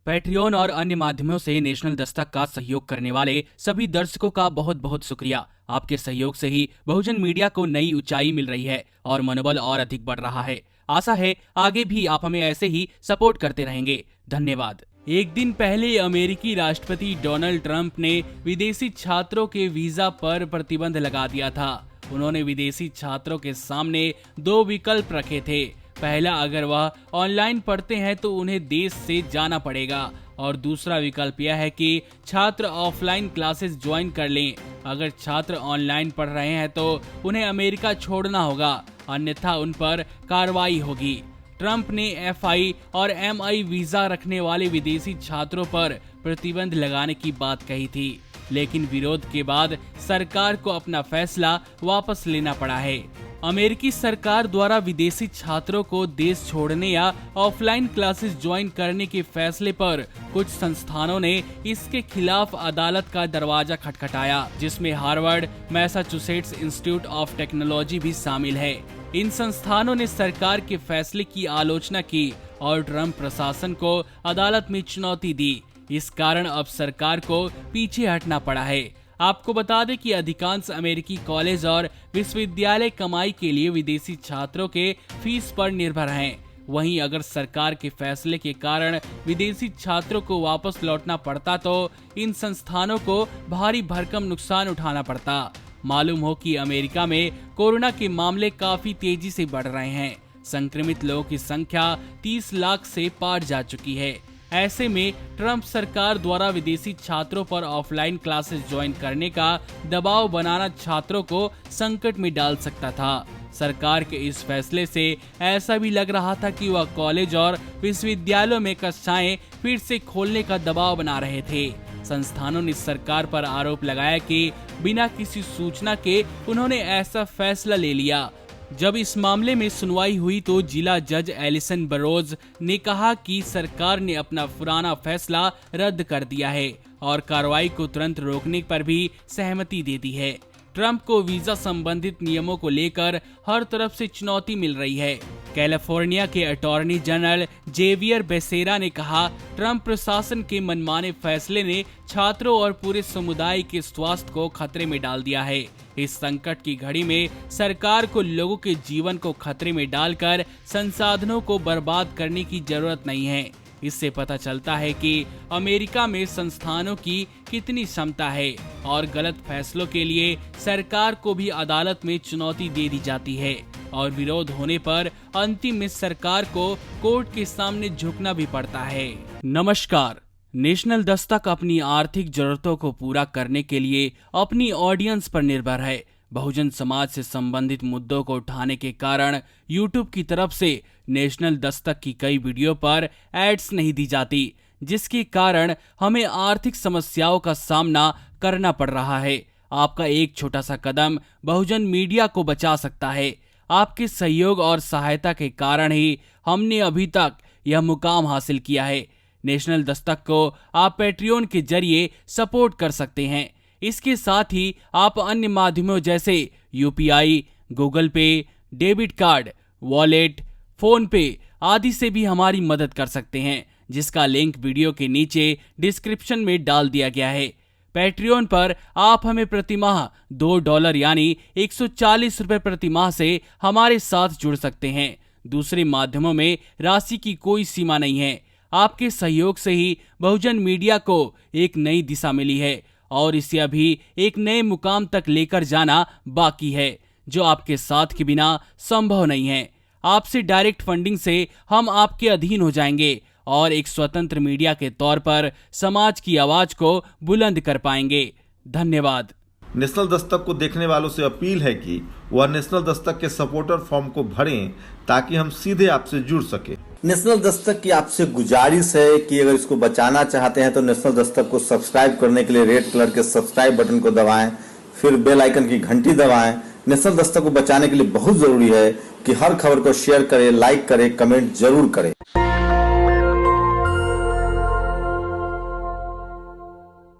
Patreon और अन्य माध्यमों से नेशनल दस्तक का सहयोग करने वाले सभी दर्शकों का बहुत बहुत शुक्रिया। आपके सहयोग से ही बहुजन मीडिया को नई ऊंचाई मिल रही है और मनोबल और अधिक बढ़ रहा है। आशा है आगे भी आप हमें ऐसे ही सपोर्ट करते रहेंगे। धन्यवाद। एक दिन पहले अमेरिकी राष्ट्रपति डोनाल्ड ट्रंप ने विदेशी छात्रों के वीजा पर प्रतिबंध लगा दिया था। उन्होंने विदेशी छात्रों के सामने दो विकल्प रखे थे। पहला, अगर वह ऑनलाइन पढ़ते हैं तो उन्हें देश से जाना पड़ेगा, और दूसरा विकल्प यह है कि छात्र ऑफलाइन क्लासेस ज्वाइन कर लें। अगर छात्र ऑनलाइन पढ़ रहे हैं तो उन्हें अमेरिका छोड़ना होगा, अन्यथा उन पर कार्रवाई होगी। ट्रंप ने FI और MI वीजा रखने वाले विदेशी छात्रों पर प्रतिबंध लगाने की बात कही थी, लेकिन विरोध के बाद सरकार को अपना फैसला वापस लेना पड़ा है। अमेरिकी सरकार द्वारा विदेशी छात्रों को देश छोड़ने या ऑफलाइन क्लासेस ज्वाइन करने के फैसले पर कुछ संस्थानों ने इसके खिलाफ अदालत का दरवाजा खटखटाया, जिसमें Harvard, Massachusetts institute of technology भी शामिल है। इन संस्थानों ने सरकार के फैसले की आलोचना की और ट्रंप प्रशासन को अदालत में चुनौती दी। इस कारण अब सरकार को पीछे हटना पड़ा है। आपको बता दें कि अधिकांश अमेरिकी कॉलेज और विश्वविद्यालय कमाई के लिए विदेशी छात्रों के फीस पर निर्भर हैं। वहीं अगर सरकार के फैसले के कारण विदेशी छात्रों को वापस लौटना पड़ता तो इन संस्थानों को भारी भरकम नुकसान उठाना पड़ता। मालूम हो कि अमेरिका में कोरोना के मामले काफी तेजी से बढ़ रहे हैं। संक्रमित लोगों की संख्या 30 लाख से पार जा चुकी है। ऐसे में ट्रंप सरकार द्वारा विदेशी छात्रों पर ऑफलाइन क्लासेस ज्वाइन करने का दबाव बनाना छात्रों को संकट में डाल सकता था। सरकार के इस फैसले से ऐसा भी लग रहा था कि वह कॉलेज और विश्वविद्यालयों में कक्षाएं फिर से खोलने का दबाव बना रहे थे। संस्थानों ने सरकार पर आरोप लगाया कि बिना किसी सूचना के उन्होंने ऐसा फैसला ले लिया। जब इस मामले में सुनवाई हुई तो जिला जज एलिसन बरोज ने कहा कि सरकार ने अपना पुराना फैसला रद्द कर दिया है और कार्रवाई को तुरंत रोकने पर भी सहमति दे दी है। ट्रंप को वीजा संबंधित नियमों को लेकर हर तरफ से चुनौती मिल रही है। कैलिफोर्निया के अटॉर्नी जनरल जेवियर बेसेरा ने कहा, ट्रंप प्रशासन के मनमाने फैसले ने छात्रों और पूरे समुदाय के स्वास्थ्य को खतरे में डाल दिया है। इस संकट की घड़ी में सरकार को लोगों के जीवन को खतरे में डालकर संसाधनों को बर्बाद करने की जरूरत नहीं है। इससे पता चलता है कि अमेरिका में संस्थानों की कितनी क्षमता है और गलत फैसलों के लिए सरकार को भी अदालत में चुनौती दे दी जाती है और विरोध होने पर अंतिम में सरकार को कोर्ट के सामने झुकना भी पड़ता है। नमस्कार। नेशनल दस्तक अपनी आर्थिक जरूरतों को पूरा करने के लिए अपनी ऑडियंस पर निर्भर है। बहुजन समाज से संबंधित मुद्दों को उठाने के कारण यूट्यूब की तरफ से नेशनल दस्तक की कई वीडियो पर एड्स नहीं दी जाती, जिसके कारण हमें आर्थिक समस्याओं का सामना करना पड़ रहा है। आपका एक छोटा सा कदम बहुजन मीडिया को बचा सकता है। आपके सहयोग और सहायता के कारण ही हमने अभी तक यह मुकाम हासिल किया है। नेशनल दस्तक को आप पैट्रियन के जरिए सपोर्ट कर सकते हैं। इसके साथ ही आप अन्य माध्यमों जैसे UPI, गूगल पे, डेबिट कार्ड, वॉलेट, फोन पे आदि से भी हमारी मदद कर सकते हैं, जिसका लिंक वीडियो के नीचे डिस्क्रिप्शन में डाल दिया गया है। पैट्रियन पर आप हमें प्रतिमाह $2 यानी 140 रुपए प्रतिमाह से हमारे साथ जुड़ सकते हैं। दूसरे माध्यमों में राशि की कोई सीमा नहीं है। आपके सहयोग से ही बहुजन मीडिया को एक नई दिशा मिली है और इसे अभी एक नए मुकाम तक लेकर जाना बाकी है, जो आपके साथ के बिना संभव नहीं है। आपसे डायरेक्ट फंडिंग से हम आपके अधीन हो जाएंगे और एक स्वतंत्र मीडिया के तौर पर समाज की आवाज को बुलंद कर पाएंगे। धन्यवाद। नेशनल दस्तक को देखने वालों से अपील है कि वह नेशनल दस्तक के सपोर्टर फॉर्म को भरें ताकि हम सीधे आपसे जुड़ सके। नेशनल दस्तक की आपसे गुजारिश है कि अगर इसको बचाना चाहते हैं तो नेशनल दस्तक को सब्सक्राइब करने के लिए रेड कलर के सब्सक्राइब बटन को दबाएं, फिर बेल आइकन की घंटी दबाएं। नेशनल दस्तक को बचाने के लिए बहुत जरूरी है कि हर खबर को शेयर करें, लाइक करें, कमेंट जरूर करें।